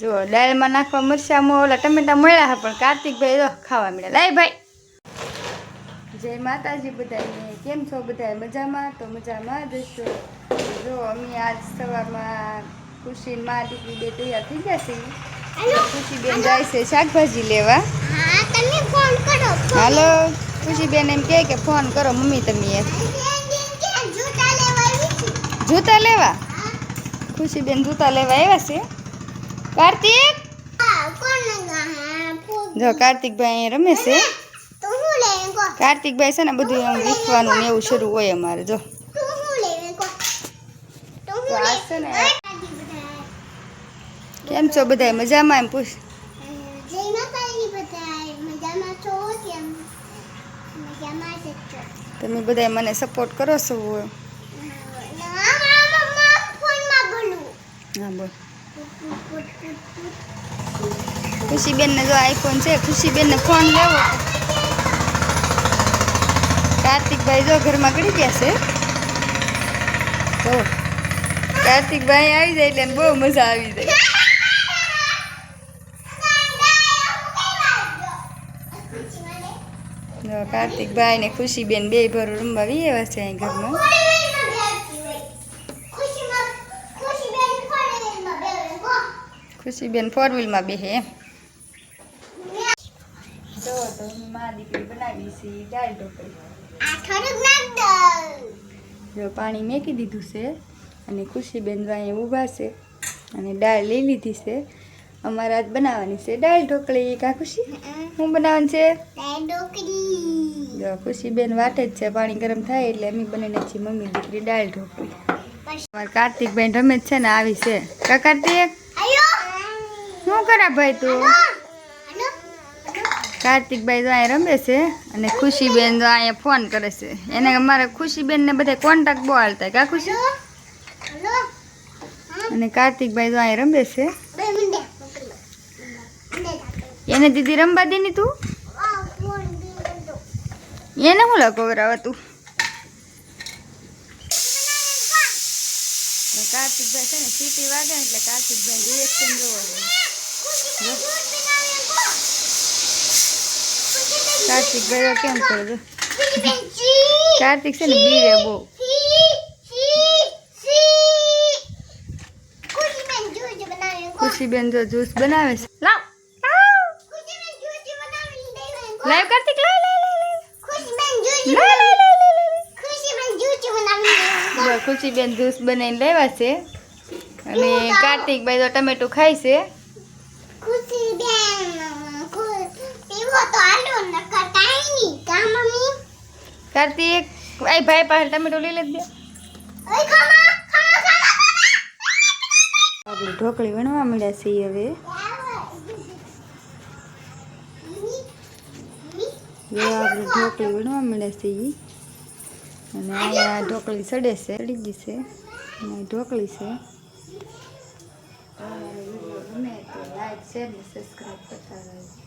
જો દાળમાં નાખવા મરચાં ઓલા ટમેટા મળ્યા હા, પણ કાર્તિકભાઈ જો ખાવા મળ્યા. લાય ભાઈ. જય માતાજી બધાને. કેમ છો બધા? મજામાં? તો મજામાં જ છો. જો અમે આજ સવારમાં ખુશી માં દીકરી બે તૈયાર થઈ ગયા છે. ખુશીબેન જાય છે શાકભાજી લેવા. તમે ફોન કરો. હાલો ખુશીબેન એમ કે ફોન કરો મમ્મી તમે. જૂતા લેવા? ખુશીબેન જૂતા લેવા આવ્યા છે. કાર્તિક જો કાર્તિકભાઈ રમે છે. કાર્તિકભાઈ છે ને બધું એમ લીખવાનું ને એવું શરૂ હોય અમારે. જો છે ને કેમ છો બધા? મજામાં? એમ પૂછ. તમે બધા મને સપોર્ટ કરો છો? હા બોલ. ખુશીબેન ને જો આઈફોન છે. ખુશીબેન ને ફોન લેવો. કાર્તિકભાઈ જો ઘરમાં ગળી ગયા છે. તો કાર્તિકભાઈ આવી જાય એટલે બહુ મજા આવી જાય. કાર્તિકભાઈ ને ખુશીબેન બે ભર રમવા આવ્યા છે અહીં ઘરમાં. ખુશીબેન 4 વ્હીલમાં બેહે એમ. જો તો માં દીકરી બનાવી છે દાળ ઢોકળી. જો પાણી મેકી દીધું છે અને ખુશીબેન જો અહીંયા ઊભા છે અને દાળ લઈ લીધી છે. અમારે આજ બનાવવાની છે દાળ ઢોકળી. કા ખુશી શું બનાવવાનું છે? દાળ ઢોકળી. જો ખુશીબેન વાટે જ છે. પાણી ગરમ થાય એટલે અમે બનાવીને છીએ મમ્મી દીકરી દાળ ઢોકળી. અમારે કાર્તિકભાઈ રમે છે ને આવી છે. કા કાર્તિક શું કરા ભાઈ તું? કાર્તિકભાઈ તો અહીંયા રમે છે અને ખુશીબેન તો અહીંયા ફોન કરે છે. એને અમારે ખુશીબેન ને બધા કોન્ટેક્ટ બહુ હાલતા. કા ખુશી? અને કાર્તિકભાઈ તો અહીંયા રમે છે. એને દીદી રમવા દે ની તું? એને શું લખવરાવે તું? કાર્તિકભાઈ છે ને સીટી વાગે એટલે કાર્તિકભાઈ રિએક્શન જોવો. કાર્તિકભાઈ કેમ કરે છે? કાર્તિક છે ને બીવે બહુ. ખુશીબેન જો જ્યુસ બનાવે છે. લાવ લાવ કાર્તિક લાવ ખુશીબેન જ્યુસ બનાવીને લેવા છે અને કાર્તિકભાઈ તો ટમેટું ખાય છે. કાર્તિક ભાઈ પાસે ટમેટું લઈ લેજે. આપણે ઢોકળી વણવા મળ્યા છીએ હવે. આપણે ઢોકળી વણવા મળ્યા છીએ અને અહીંયા ઢોકળી સડે છે. સડી ગઈ છે અને ઢોકળી છે. ગમે તો લાઈક શેર ને સબસ્ક્રાઈબ કરતા રહેજો.